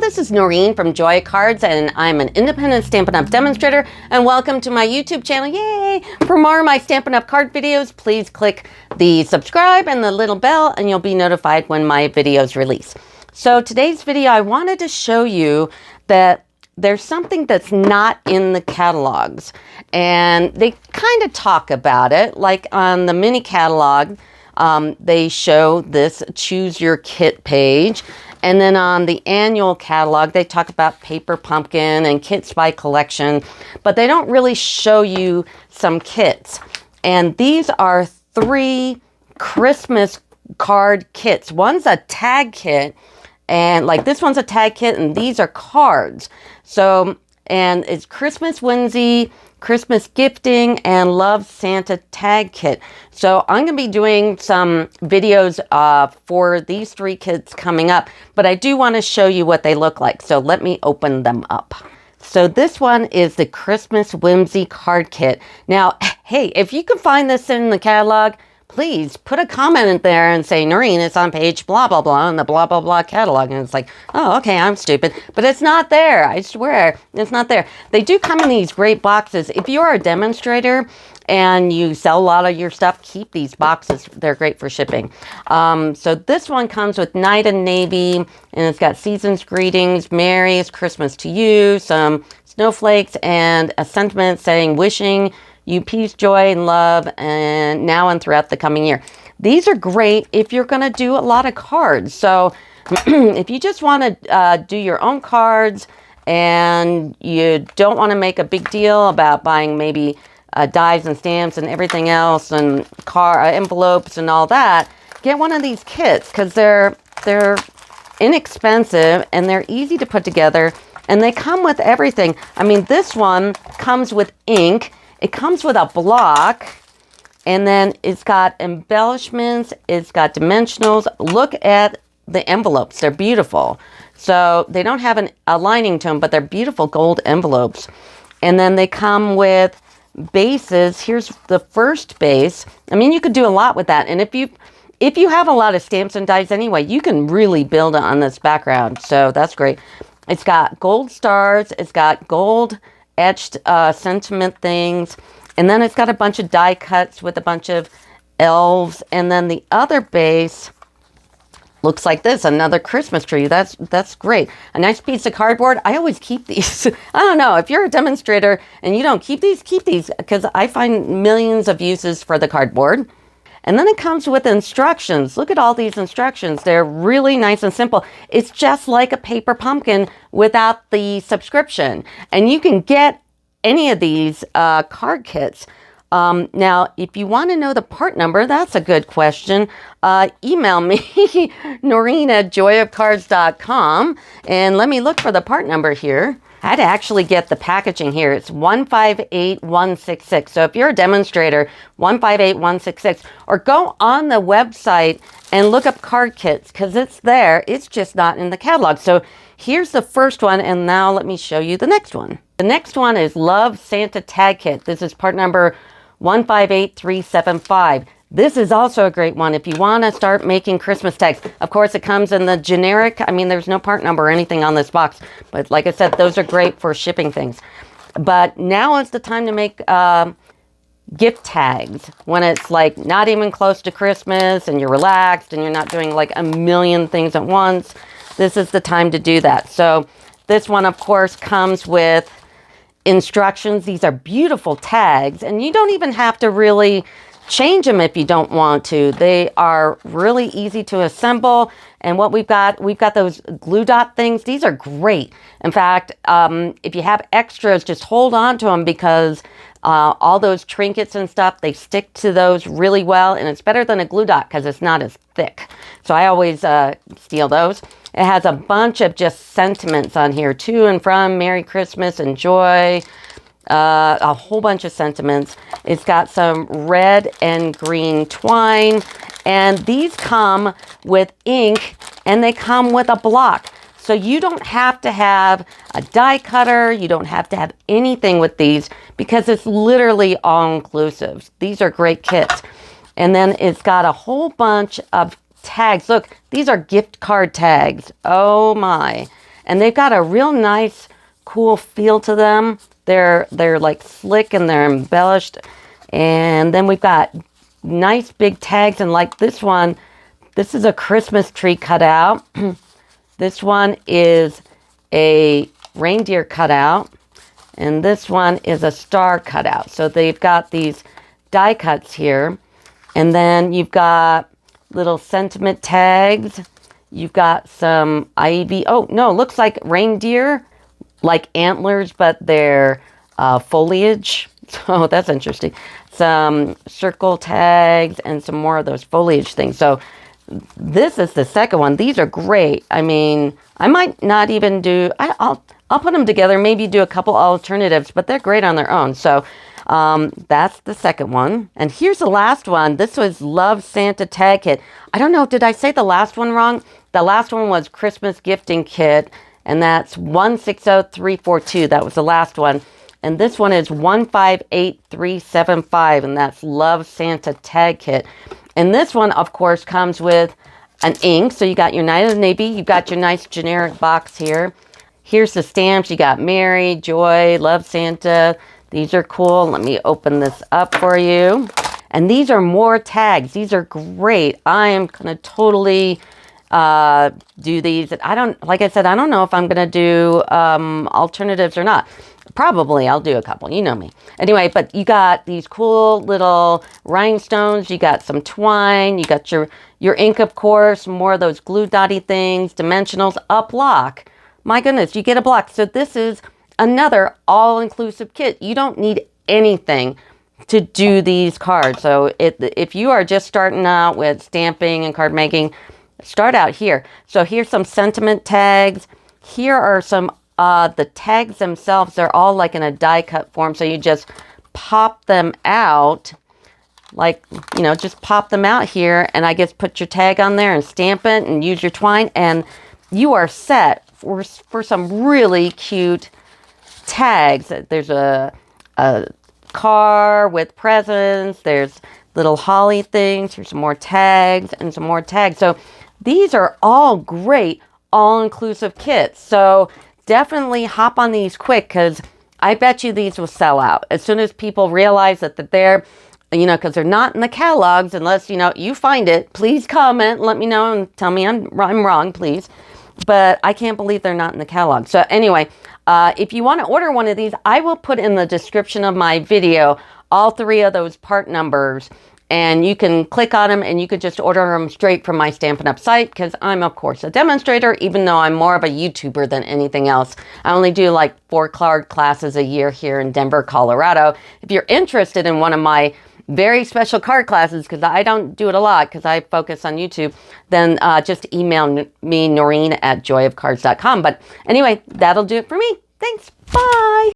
this is Noreen from Joy Cards, and I'm an independent Stampin' Up! Demonstrator, and welcome to my YouTube channel. Yay! For more of my Stampin' Up! Card videos, please click the subscribe and the little bell, and you'll be notified when my videos release. So today's video, I wanted to show you that there's something that's not in the catalogs, and they kind of talk about it, like on the mini catalog. They show this Choose Your Kit page. And then on the annual catalog, they talk about Paper Pumpkin and kits by collection, but they don't really show you some kits. And these are 3 Christmas card kits. One's a tag kit, and like this one's a tag kit, and these are cards. So, and it's Christmas Whimsy, Christmas Gifting, and Love Santa Tag Kit. So I'm going to be doing some videos for these 3 kits coming up, but I do want to show you what they look like. So let me open them up. So this one is the Christmas Whimsy Card Kit. Now, hey, if you can find this in the catalog, please put a comment in there and say, Noreen, it's on page blah, blah, blah, in the blah, blah, blah catalog. And it's like, oh, okay, I'm stupid. But it's not there. I swear, it's not there. They do come in these great boxes. If you're a demonstrator and you sell a lot of your stuff, keep these boxes. They're great for shipping. So this one comes with Night and Navy, and it's got Season's Greetings, Merry's Christmas to You, some snowflakes, and a sentiment saying, wishing you peace, joy, and love, and now and throughout the coming year. These are great if you're going to do a lot of cards. So if you just want to do your own cards and you don't want to make a big deal about buying maybe dies and stamps and everything else and envelopes and all that, get one of these kits because they're inexpensive and they're easy to put together, and they come with everything. I mean, this one comes with ink. It comes with a block, and then it's got embellishments, it's got dimensionals. Look at the envelopes. They're beautiful. So they don't have a lining to them, but they're beautiful gold envelopes. And then they come with bases. Here's the first base. I mean, you could do a lot with that. And if you have a lot of stamps and dies anyway, you can really build on this background. So that's great. It's got gold stars. It's got gold etched sentiment things, and then it's got a bunch of die cuts with a bunch of elves, and then the other base looks like this, another Christmas tree. That's great. A nice piece of cardboard. I always keep these. I don't know, if you're a demonstrator and you don't keep these because I find millions of uses for the cardboard. And then it comes with instructions. Look at all these instructions. They're really nice and simple. It's just like a Paper Pumpkin without the subscription. And you can get any of these card kits. Now, if you want to know the part number, that's a good question. Email me, Noreen at joyofcards.com, and let me look for the part number here. I had to actually get the packaging here. It's 158166. So if you're a demonstrator, 158166, or go on the website and look up card kits because it's there. It's just not in the catalog. So here's the first one, and now let me show you the next one. The next one is Love Santa Tag Kit. This is part number 158375. This is also a great one if you want to start making Christmas tags. Of course, it comes in the generic. I mean, there's no part number or anything on this box. But like I said, those are great for shipping things. But now is the time to make gift tags when it's like not even close to Christmas and you're relaxed and you're not doing like a million things at once. This is the time to do that. So this one, of course, comes with instructions. These are beautiful tags, and you don't even have to really change them if you don't want to. They are really easy to assemble. And what we've got those glue dot things. These are great. In fact, if you have extras, just hold on to them because all those trinkets and stuff, they stick to those really well. And it's better than a glue dot because it's not as thick. So I always steal those. It has a bunch of just sentiments on here, to and from, Merry Christmas and joy. A whole bunch of sentiments. It's got some red and green twine, and these come with ink, and they come with a block. So you don't have to have a die cutter. You don't have to have anything with these because it's literally all inclusive. These are great kits. And then it's got a whole bunch of tags. Look, these are gift card tags. Oh my. And they've got a real nice, cool feel to them. They're like slick and they're embellished. And then we've got nice big tags, and like this one, this is a Christmas tree cutout. This one is a reindeer cutout, and this one is a star cutout. So they've got these die cuts here, and then you've got little sentiment tags. You've got some ivy. Oh no, looks like reindeer, like antlers, but they're foliage. So that's interesting. Some circle tags and some more of those foliage things. So this is the second one. These are great. I mean, I might not even do, I'll put them together, maybe do a couple alternatives, but they're great on their own. So that's the second one. And here's the last one. This was Love Santa Tag Kit. I don't know, did I say the last one wrong? The last one was Christmas Gifting Kit, and that's 160342. That was the last one. And this one is 158375, and that's Love Santa Tag Kit. And this one, of course, comes with an ink. So you got your Night of the Navy. You've got your nice generic box here. Here's the stamps. You got Mary, Joy, Love Santa. These are cool. Let me open this up for you. And these are more tags. These are great. I am going to totally do these. Like I said, I don't know if I'm going to do alternatives or not. Probably I'll do a couple, you know me. Anyway, but you got these cool little rhinestones, you got some twine, you got your ink, of course, more of those glue dotty things, dimensionals, a block. My goodness, you get a block. So this is another all-inclusive kit. You don't need anything to do these cards. So if you are just starting out with stamping and card making, start out here. So here's some sentiment tags. Here are some the tags themselves. They're all like in a die cut form. So you just pop them out, like, you know, just pop them out here, and I guess put your tag on there and stamp it and use your twine, and you are set for some really cute tags. There's a car with presents. There's little holly things. Here's some more tags and some more tags. So these are all great all-inclusive kits. So definitely hop on these quick, because I bet you these will sell out as soon as people realize that they're, you know, because they're not in the catalogs. Unless, you know, you find it, please comment, let me know, and tell me I'm wrong, please. But I can't believe they're not in the catalog. So anyway, if you want to order one of these, I will put in the description of my video all three of those part numbers, and you can click on them and you could just order them straight from my Stampin' Up! Site, because I'm, of course, a demonstrator, even though I'm more of a YouTuber than anything else. I only do like 4 card classes a year here in Denver, Colorado. If you're interested in one of my very special card classes, because I don't do it a lot because I focus on YouTube, then just email me, Noreen at joyofcards.com. But anyway, that'll do it for me. Thanks. Bye.